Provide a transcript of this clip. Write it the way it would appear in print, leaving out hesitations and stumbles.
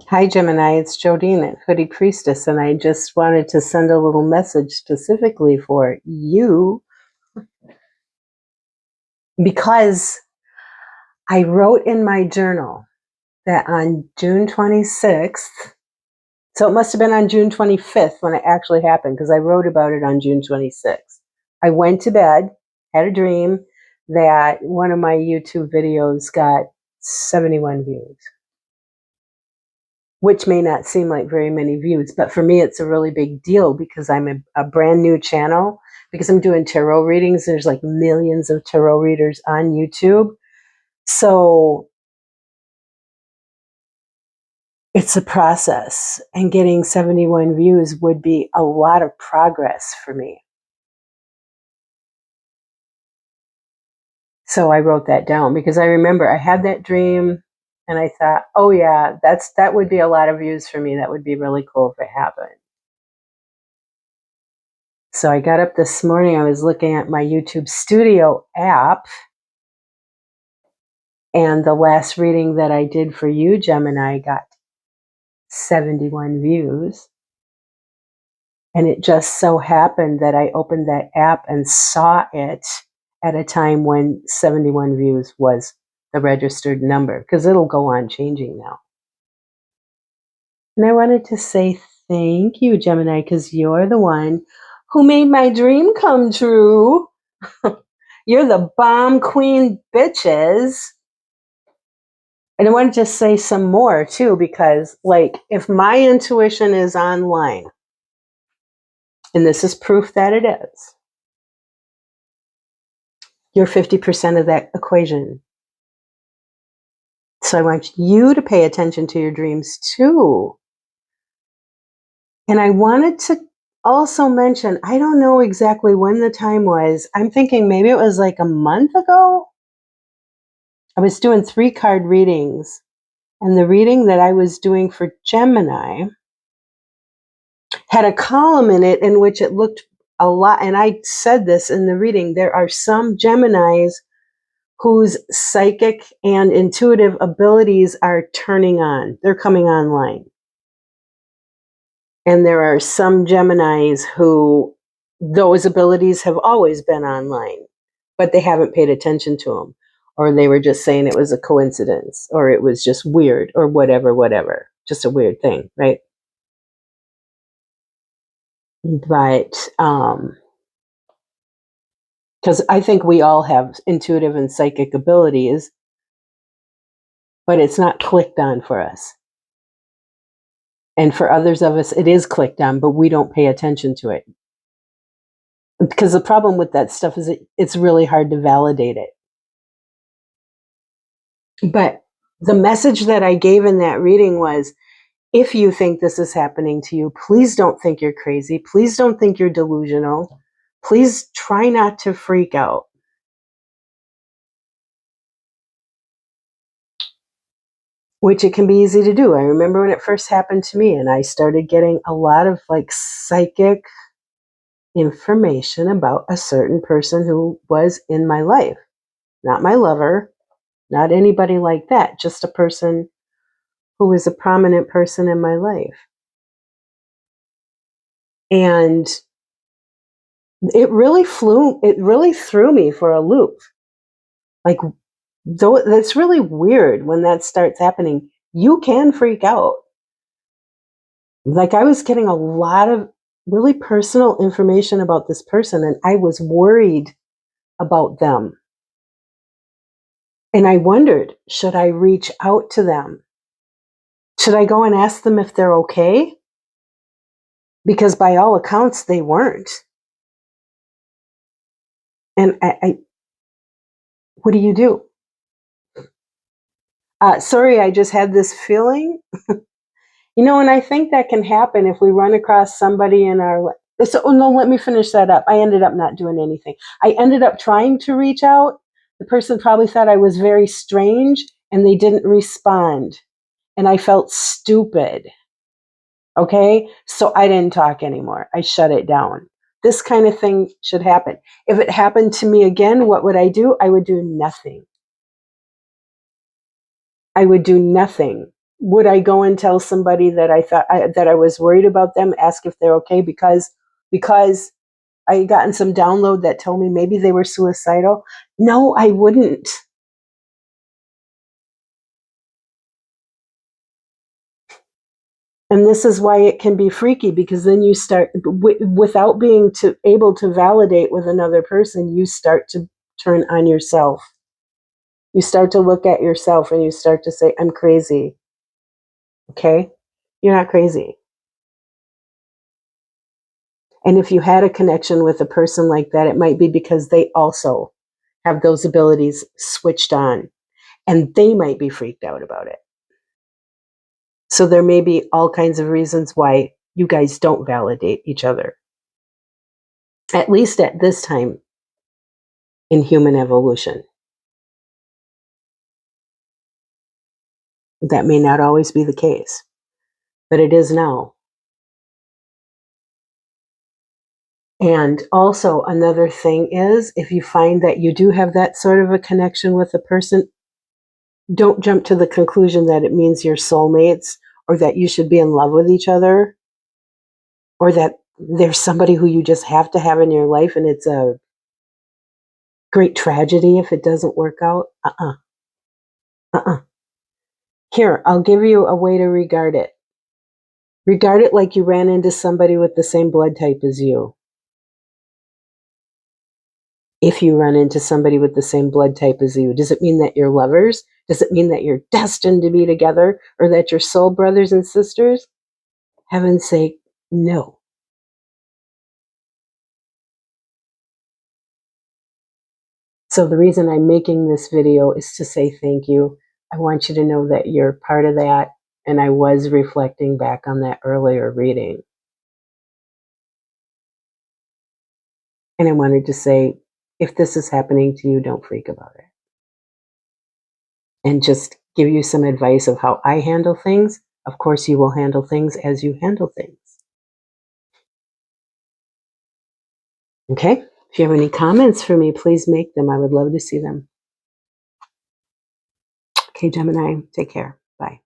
Hi, Gemini. It's Jodeen at Hoodie Priestess, and I just wanted to send a little message specifically for you because I wrote in my journal that on June 26th, so it must have been on June 25th when it actually happened because I wrote about it on June 26th. I went to bed, had a dream that one of my YouTube videos got 71 views. Which may not seem like very many views, but for me, it's a really big deal because I'm a brand new channel, because I'm doing tarot readings. There's like millions of tarot readers on YouTube. So it's a process, and getting 71 views would be a lot of progress for me. So I wrote that down because I remember I had that dream and I thought, oh yeah, that would be a lot of views for me. That would be really cool if it happened. So I got up this morning, I was looking at my YouTube Studio app, and the last reading that I did for you, Gemini, got 71 views. And it just so happened that I opened that app and saw it at a time when 71 views was the registered number, because it'll go on changing now. And I wanted to say thank you, Gemini, because you're the one who made my dream come true. You're the bomb queen, bitches. And I want to just say some more too, because like if my intuition is online, and this is proof that it is, you're 50% of that equation. So I want you to pay attention to your dreams too. And I wanted to also mention, I don't know exactly when the time was. I'm thinking maybe it was like a month ago. I was doing 3-card readings, and the reading that I was doing for Gemini had a column in it in which it looked a lot, and I said this in the reading, there are some Geminis whose psychic and intuitive abilities are turning on. They're coming online. And there are some Geminis who those abilities have always been online, but they haven't paid attention to them. Or they were just saying it was a coincidence, or it was just weird, or whatever. Just a weird thing, right? But, because I think we all have intuitive and psychic abilities, but it's not clicked on for us. And for others of us, it is clicked on, but we don't pay attention to it. Because the problem with that stuff is it's really hard to validate it. But the message that I gave in that reading was, if you think this is happening to you, please don't think you're crazy. Please don't think you're delusional. Please try not to freak out. Which it can be easy to do. I remember when it first happened to me, and I started getting a lot of like psychic information about a certain person who was in my life. Not my lover, not anybody like that, just a person who was a prominent person in my life. And it really threw me for a loop. Like, though that's really weird when that starts happening. You can freak out. Like, I was getting a lot of really personal information about this person, and I was worried about them. And I wondered, should I reach out to them? Should I go and ask them if they're okay? Because by all accounts, they weren't. And what do you do? Sorry, I just had this feeling. And I think that can happen if we run across somebody in our life. So, oh no, let me finish that up. I ended up not doing anything. I ended up trying to reach out. The person probably thought I was very strange, and they didn't respond. And I felt stupid. Okay? So I didn't talk anymore. I shut it down. This kind of thing should happen. If it happened to me again, what would I do? I would do nothing. I would do nothing. would I go and tell somebody that that I was worried about them, ask if they're okay because I had gotten some download that told me maybe they were suicidal? No, I wouldn't. And this is why it can be freaky, because then you start, without being able to validate with another person, you start to turn on yourself. You start to look at yourself and you start to say, I'm crazy. Okay? You're not crazy. And if you had a connection with a person like that, it might be because they also have those abilities switched on and they might be freaked out about it. So there may be all kinds of reasons why you guys don't validate each other, at least at this time in human evolution. That may not always be the case, but it is now. And also, another thing is, if you find that you do have that sort of a connection with a person, don't jump to the conclusion that it means you're soulmates or that you should be in love with each other or that there's somebody who you just have to have in your life and it's a great tragedy if it doesn't work out. Here, I'll give you a way to regard it. Regard it like you ran into somebody with the same blood type as you. If you run into somebody with the same blood type as you, does it mean that you're lovers? Does it mean that you're destined to be together or that you're soul brothers and sisters? Heaven's sake, no. So the reason I'm making this video is to say thank you. I want you to know that you're part of that, and I was reflecting back on that earlier reading. And I wanted to say, if this is happening to you, don't freak about it. And just give you some advice of how I handle things. Of course, you will handle things as you handle things. Okay? If you have any comments for me, please make them. I would love to see them. Okay, Gemini, take care. Bye.